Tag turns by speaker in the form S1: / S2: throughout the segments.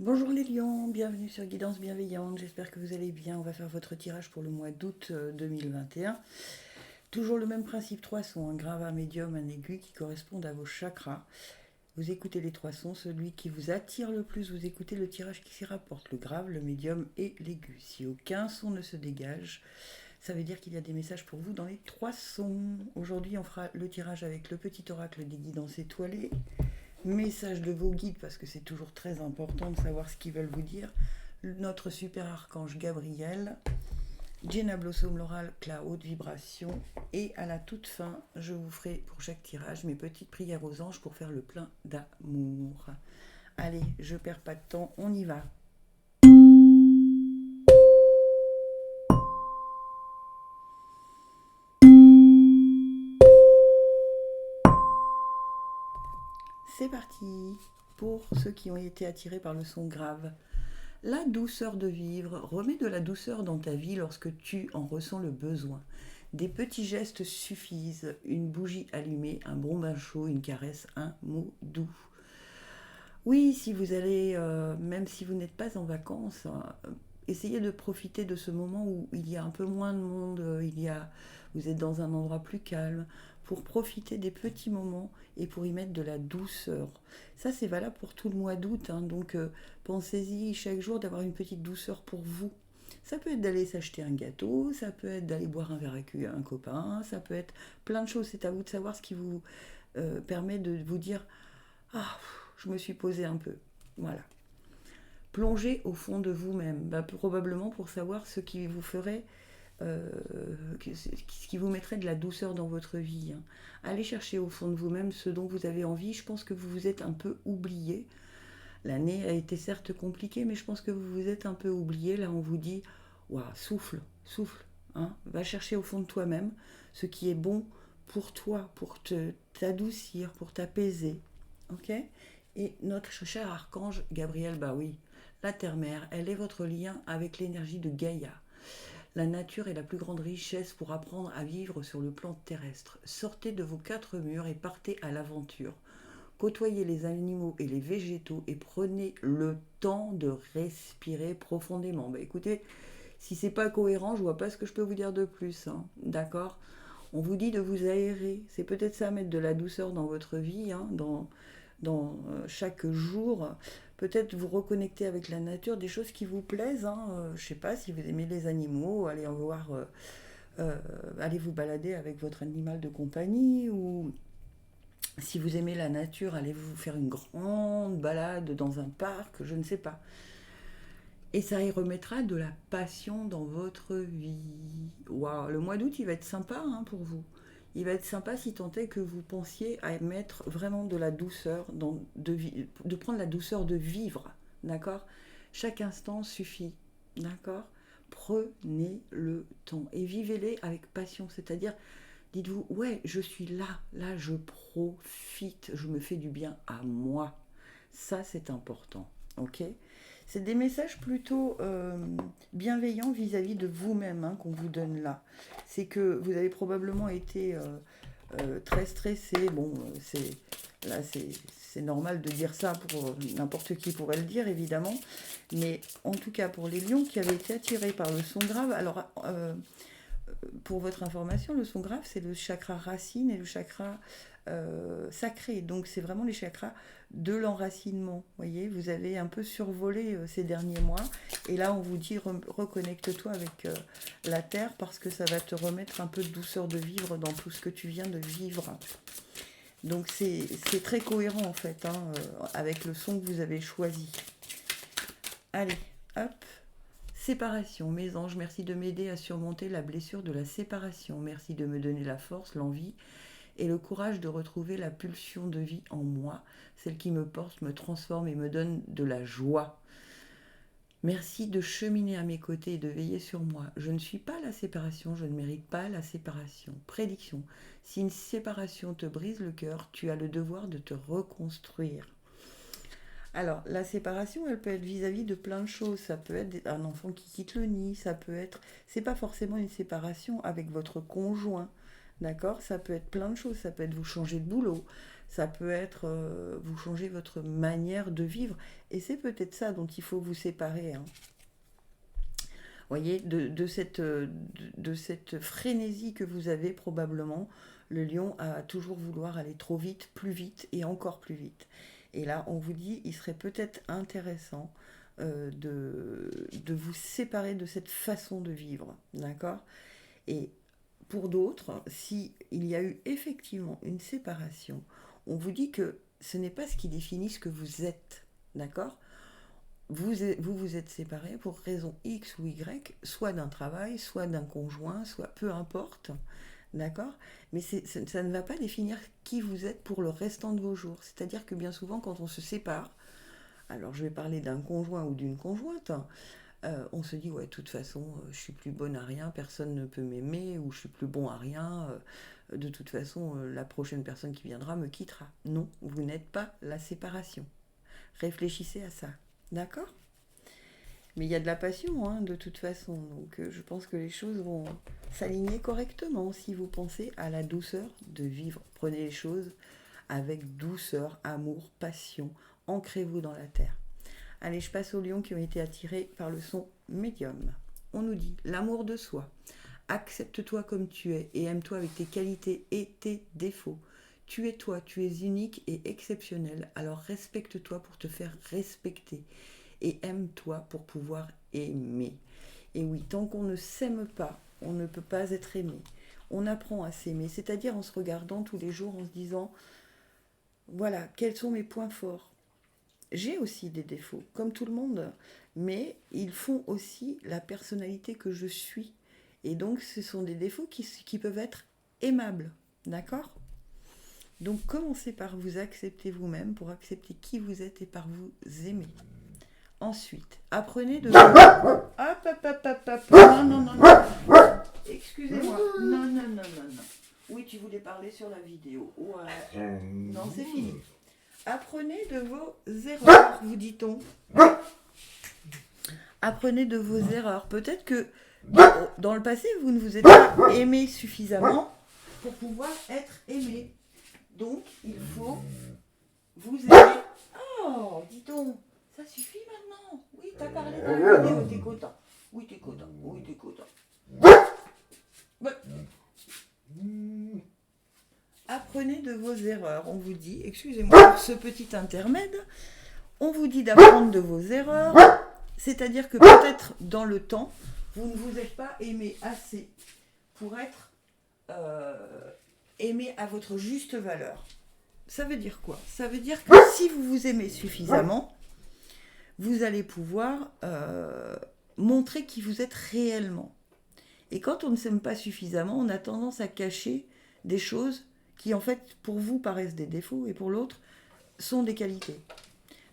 S1: Bonjour les lions, bienvenue sur Guidance Bienveillante, j'espère que vous allez bien. On va faire votre tirage pour le mois d'août 2021. Toujours le même principe, trois sons, un grave, un médium, un aigu qui correspondent à vos chakras. Vous écoutez les trois sons, celui qui vous attire le plus, vous écoutez le tirage qui s'y rapporte, le grave, le médium et l'aigu. Si aucun son ne se dégage, ça veut dire qu'il y a des messages pour vous dans les trois sons. Aujourd'hui, on fera le tirage avec le petit oracle des guidances étoilées. Message de vos guides, parce que c'est toujours très important de savoir ce qu'ils veulent vous dire. Notre super archange Gabriel, Jenna Blossom, l'oracle, la haute vibration. Et à la toute fin, je vous ferai pour chaque tirage mes petites prières aux anges pour faire le plein d'amour. Allez, je perds pas de temps, on y va. C'est parti pour ceux qui ont été attirés par le son grave. La douceur de vivre, remets de la douceur dans ta vie lorsque tu en ressens le besoin. Des petits gestes suffisent, une bougie allumée, un bon bain chaud, une caresse, un mot doux. Oui, si vous allez, même si vous n'êtes pas en vacances, essayez de profiter de ce moment où il y a un peu moins de monde, vous êtes dans un endroit plus calme, pour profiter des petits moments et pour y mettre de la douceur. Ça, c'est valable pour tout le mois d'août, hein, donc pensez-y chaque jour d'avoir une petite douceur pour vous. Ça peut être d'aller s'acheter un gâteau, ça peut être d'aller boire un verre avec un copain, ça peut être plein de choses. C'est à vous de savoir ce qui vous permet de vous dire ah, je me suis posé un peu. Voilà. Plongez au fond de vous-même, probablement pour savoir ce qui vous ferait, ce qui vous mettrait de la douceur dans votre vie. Hein. Allez chercher au fond de vous-même ce dont vous avez envie. Je pense que vous vous êtes un peu oublié. L'année a été certes compliquée, mais je pense que vous vous êtes un peu oublié. Là, on vous dit, waouh, souffle, souffle. Hein. Va chercher au fond de toi-même ce qui est bon pour toi, pour t'adoucir, pour t'apaiser. Ok. Et notre cher archange Gabriel, bah oui, la terre-mère, elle est votre lien avec l'énergie de Gaïa. La nature est la plus grande richesse pour apprendre à vivre sur le plan terrestre. Sortez de vos quatre murs et partez à l'aventure. Côtoyez les animaux et les végétaux et prenez le temps de respirer profondément. Bah écoutez, si c'est pas cohérent, je vois pas ce que je peux vous dire de plus. Hein. D'accord. On vous dit de vous aérer. C'est peut-être ça, mettre de la douceur dans votre vie, hein, dans chaque jour. Peut-être vous reconnecter avec la nature, des choses qui vous plaisent. Hein. Je sais pas si vous aimez les animaux, allez en voir, allez vous balader avec votre animal de compagnie, ou si vous aimez la nature, allez vous faire une grande balade dans un parc, je ne sais pas. Et ça y remettra de la passion dans votre vie. Waouh, le mois d'août, il va être sympa, hein, pour vous. Il va être sympa si tant est que vous pensiez à mettre vraiment de la douceur, de prendre la douceur de vivre, d'accord. Chaque instant suffit, d'accord. Prenez le temps et vivez-les avec passion, c'est-à-dire, dites-vous, ouais, je suis là, là je profite, je me fais du bien à moi. Ça, c'est important, ok. C'est des messages plutôt bienveillants vis-à-vis de vous-même, hein, qu'on vous donne là. C'est que vous avez probablement été très stressé. Bon, c'est normal de dire ça, pour n'importe qui pourrait le dire évidemment, mais en tout cas pour les lions qui avaient été attirés par le son grave. Alors pour votre information, le son grave, c'est le chakra racine et le chakra sacré. Donc c'est vraiment les chakras de l'enracinement. Vous voyez, vous avez un peu survolé ces derniers mois. Et là, on vous dit, reconnecte-toi avec la terre, parce que ça va te remettre un peu de douceur de vivre dans tout ce que tu viens de vivre. Donc c'est très cohérent en fait, hein, avec le son que vous avez choisi. Allez, hop. Séparation, mes anges, merci de m'aider à surmonter la blessure de la séparation. Merci de me donner la force, l'envie et le courage de retrouver la pulsion de vie en moi, celle qui me porte, me transforme et me donne de la joie. Merci de cheminer à mes côtés et de veiller sur moi. Je ne suis pas la séparation, je ne mérite pas la séparation. Prédiction. Si une séparation te brise le cœur, tu as le devoir de te reconstruire. Alors, la séparation, elle peut être vis-à-vis de plein de choses. Ça peut être un enfant qui quitte le nid, ça peut être... C'est pas forcément une séparation avec votre conjoint, d'accord. Ça peut être plein de choses. Ça peut être vous changer de boulot, ça peut être vous changez votre manière de vivre. Et c'est peut-être ça dont il faut vous séparer, hein. Voyez, de cette frénésie que vous avez probablement, le lion a toujours vouloir aller trop vite, plus vite et encore plus vite. Et là, on vous dit, il serait peut-être intéressant de vous séparer de cette façon de vivre, d'accord? Et pour d'autres, si il y a eu effectivement une séparation, on vous dit que ce n'est pas ce qui définit ce que vous êtes, d'accord? Vous êtes séparés pour raison X ou Y, soit d'un travail, soit d'un conjoint, soit peu importe, d'accord? Mais ça ne va pas définir qui vous êtes pour le restant de vos jours. C'est-à-dire que bien souvent, quand on se sépare, alors je vais parler d'un conjoint ou d'une conjointe, on se dit, ouais, de toute façon, je suis plus bonne à rien, personne ne peut m'aimer, ou je suis plus bon à rien, de toute façon, la prochaine personne qui viendra me quittera. Non, vous n'êtes pas la séparation. Réfléchissez à ça. D'accord? Mais il y a de la passion, hein, de toute façon. Donc je pense que les choses vont s'aligner correctement si vous pensez à la douceur de vivre. Prenez les choses avec douceur, amour, passion. Ancrez-vous dans la terre. Allez, je passe aux lions qui ont été attirés par le son médium. On nous dit l'amour de soi. Accepte-toi comme tu es et aime-toi avec tes qualités et tes défauts. Tu es toi, tu es unique et exceptionnel, alors respecte-toi pour te faire respecter et aime-toi pour pouvoir aimer. Et oui, tant qu'on ne s'aime pas, on ne peut pas être aimé. On apprend à s'aimer, c'est-à-dire en se regardant tous les jours, en se disant, voilà, quels sont mes points forts. J'ai aussi des défauts, comme tout le monde, mais ils font aussi la personnalité que je suis. Et donc, ce sont des défauts qui peuvent être aimables, d'accord ? Donc commencez par vous accepter vous-même pour accepter qui vous êtes et par vous aimer. Ensuite, apprenez de... Hop, hop, hop, hop, hop. Non, non, non, non. Excusez-moi. Non, non, non, non, non. Oui, tu voulais parler sur la vidéo. Ouais. Non, c'est fini. Apprenez de vos erreurs, vous dit-on. Apprenez de vos erreurs. Peut-être que dans le passé, vous ne vous êtes pas aimé suffisamment pour pouvoir être aimé. Donc, il faut vous aimer. Oh, dis donc, ça suffit maintenant. Oui, t'as parlé dans la vidéo, t'es content. Oui, t'es content. Oui, t'es content. Ouais. Apprenez de vos erreurs. On vous dit, excusez-moi pour ce petit intermède, on vous dit d'apprendre de vos erreurs. C'est-à-dire que peut-être dans le temps, vous ne vous êtes pas aimé assez pour être aimé à votre juste valeur. Ça veut dire quoi? Ça veut dire que si vous vous aimez suffisamment, vous allez pouvoir montrer qui vous êtes réellement. Et quand on ne s'aime pas suffisamment, on a tendance à cacher des choses qui en fait pour vous paraissent des défauts et pour l'autre sont des qualités.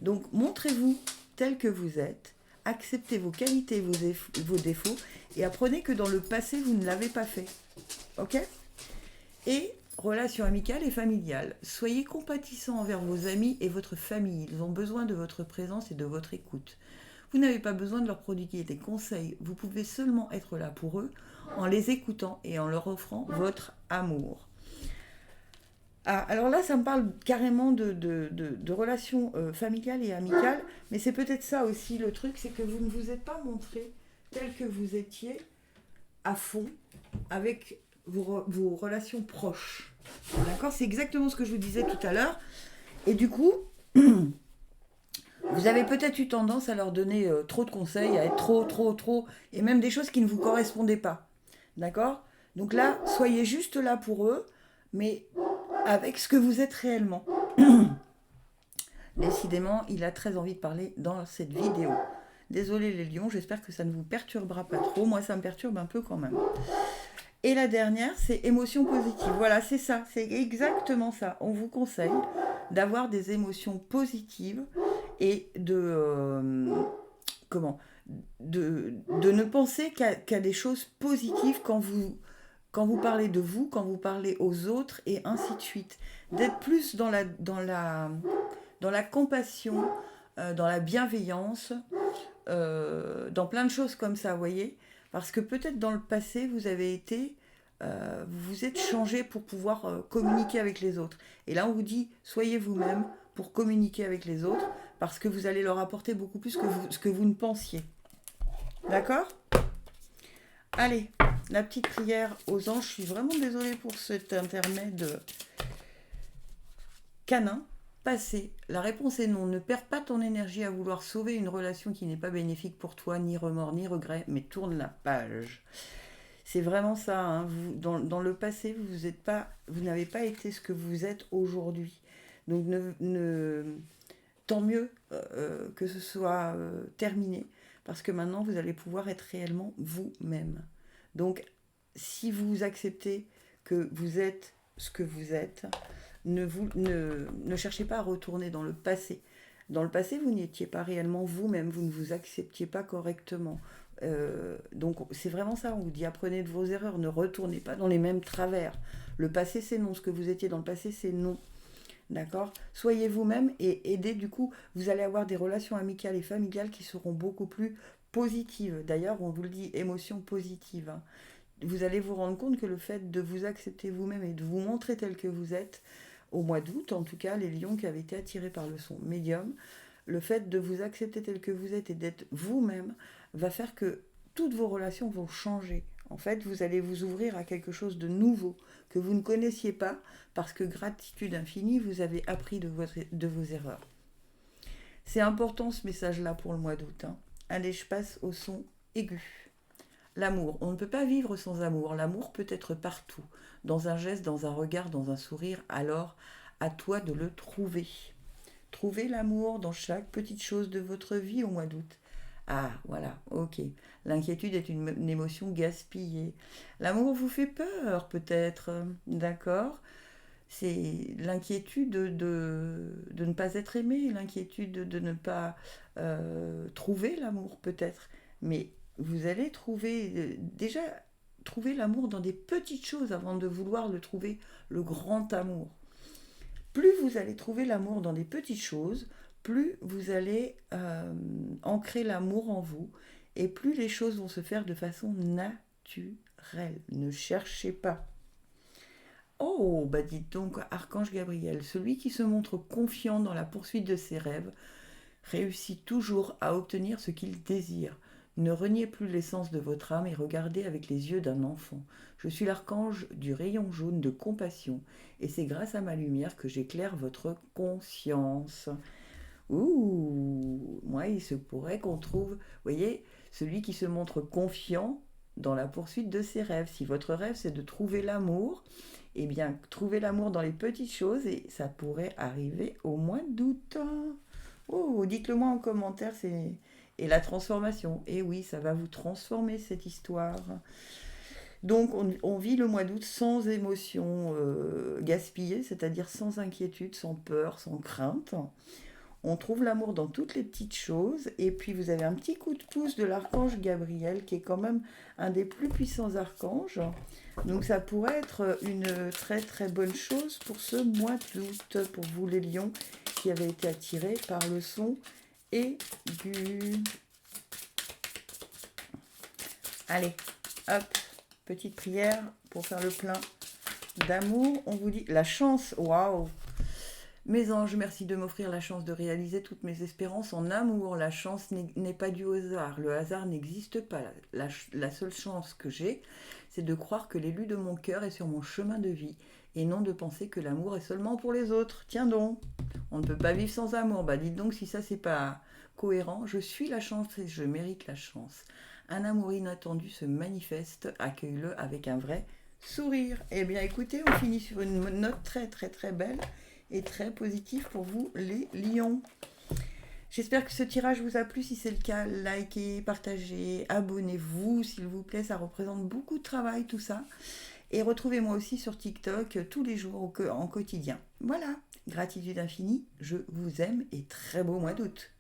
S1: Donc montrez-vous tel que vous êtes, acceptez vos qualités, vos défauts et apprenez que dans le passé vous ne l'avez pas fait. Ok? Et relations amicales et familiales. Soyez compatissants envers vos amis et votre famille. Ils ont besoin de votre présence et de votre écoute. Vous n'avez pas besoin de leur prodiguer des conseils. Vous pouvez seulement être là pour eux en les écoutant et en leur offrant votre amour. Ah, alors là, ça me parle carrément de relations familiales et amicales, mais c'est peut-être ça aussi le truc, c'est que vous ne vous êtes pas montré tel que vous étiez à fond avec vos relations proches. D'accord? C'est exactement ce que je vous disais tout à l'heure. Et du coup, vous avez peut-être eu tendance à leur donner trop de conseils, à être trop, et même des choses qui ne vous correspondaient pas. D'accord? Donc là, soyez juste là pour eux, mais avec ce que vous êtes réellement. Décidément, il a très envie de parler dans cette vidéo. Désolé les lions, j'espère que ça ne vous perturbera pas trop. Moi, ça me perturbe un peu quand même. Et la dernière, c'est émotions positives. Voilà, c'est ça, c'est exactement ça. On vous conseille d'avoir des émotions positives et de ne penser qu'à des choses positives quand vous parlez de vous, quand vous parlez aux autres et ainsi de suite. D'être plus dans la compassion, dans la bienveillance, dans plein de choses comme ça, vous voyez. Parce que peut-être dans le passé, vous avez été vous vous êtes changé pour pouvoir communiquer avec les autres. Et là, on vous dit, soyez vous-même pour communiquer avec les autres, parce que vous allez leur apporter beaucoup plus que ce que vous ne pensiez. D'accord ? Allez, la petite prière aux anges. Je suis vraiment désolée pour cet intermède canin. Passé. La réponse est non. Ne perds pas ton énergie à vouloir sauver une relation qui n'est pas bénéfique pour toi, ni remords, ni regrets, mais tourne la page. C'est vraiment ça. Hein. Dans le passé, vous n'avez pas été ce que vous êtes aujourd'hui. Donc, tant mieux que ce soit terminé, parce que maintenant, vous allez pouvoir être réellement vous-même. Donc, si vous acceptez que vous êtes ce que vous êtes, ne cherchez pas à retourner dans le passé. Dans le passé, vous n'étiez pas réellement vous-même, vous ne vous acceptiez pas correctement. Donc c'est vraiment ça, on vous dit apprenez de vos erreurs, ne retournez pas dans les mêmes travers. Le passé c'est non, ce que vous étiez dans le passé c'est non. D'accord ? Soyez vous-même et aidez, du coup, vous allez avoir des relations amicales et familiales qui seront beaucoup plus positives. D'ailleurs, on vous le dit, émotions positives. Hein. Vous allez vous rendre compte que le fait de vous accepter vous-même et de vous montrer tel que vous êtes, au mois d'août, en tout cas, les lions qui avaient été attirés par le son médium, le fait de vous accepter tel que vous êtes et d'être vous-même va faire que toutes vos relations vont changer. En fait, vous allez vous ouvrir à quelque chose de nouveau que vous ne connaissiez pas parce que gratitude infinie, vous avez appris de vos erreurs. C'est important ce message-là pour le mois d'août. Hein. Allez, je passe au son aigu. L'amour. On ne peut pas vivre sans amour. L'amour peut être partout. Dans un geste, dans un regard, dans un sourire. Alors, à toi de le trouver. Trouvez l'amour dans chaque petite chose de votre vie au mois d'août. Ah, voilà, ok. L'inquiétude est une émotion gaspillée. L'amour vous fait peur, peut-être. D'accord ? C'est l'inquiétude de ne pas être aimé, l'inquiétude de ne pas trouver l'amour, peut-être. Mais vous allez déjà trouver l'amour dans des petites choses avant de vouloir le trouver, le grand amour. Plus vous allez trouver l'amour dans des petites choses, plus vous allez ancrer l'amour en vous et plus les choses vont se faire de façon naturelle. Ne cherchez pas. Oh, bah dites donc, Archange Gabriel, celui qui se montre confiant dans la poursuite de ses rêves, réussit toujours à obtenir ce qu'il désire. Ne reniez plus l'essence de votre âme et regardez avec les yeux d'un enfant. Je suis l'archange du rayon jaune de compassion et c'est grâce à ma lumière que j'éclaire votre conscience. Ouh, moi il se pourrait qu'on trouve, vous voyez, celui qui se montre confiant dans la poursuite de ses rêves. Si votre rêve c'est de trouver l'amour, eh bien trouvez l'amour dans les petites choses et ça pourrait arriver au mois d'août. Oh, dites-le moi en commentaire, et la transformation. Et oui, ça va vous transformer cette histoire. Donc, on vit le mois d'août sans émotion gaspillée, c'est-à-dire sans inquiétude, sans peur, sans crainte. On trouve l'amour dans toutes les petites choses. Et puis, vous avez un petit coup de pouce de l'archange Gabriel, qui est quand même un des plus puissants archanges. Donc, ça pourrait être une très très bonne chose pour ce mois d'août, pour vous les lions qui avaient été attirés par le son aigu. Allez, hop, petite prière pour faire le plein d'amour. On vous dit la chance, waouh! Mes anges, merci de m'offrir la chance de réaliser toutes mes espérances en amour. La chance n'est pas due au hasard. Le hasard n'existe pas. La seule chance que j'ai, c'est de croire que l'élu de mon cœur est sur mon chemin de vie et non de penser que l'amour est seulement pour les autres. Tiens donc, on ne peut pas vivre sans amour. Bah dites donc si ça c'est pas cohérent. Je suis la chance et je mérite la chance. Un amour inattendu se manifeste. Accueille-le avec un vrai sourire. Eh bien écoutez, on finit sur une note très très très belle et très positive pour vous les lions. J'espère que ce tirage vous a plu. Si c'est le cas, likez, partagez, abonnez-vous s'il vous plaît, ça représente beaucoup de travail tout ça. Et retrouvez-moi aussi sur TikTok tous les jours en quotidien. Voilà, gratitude infinie, je vous aime et très beau mois d'août.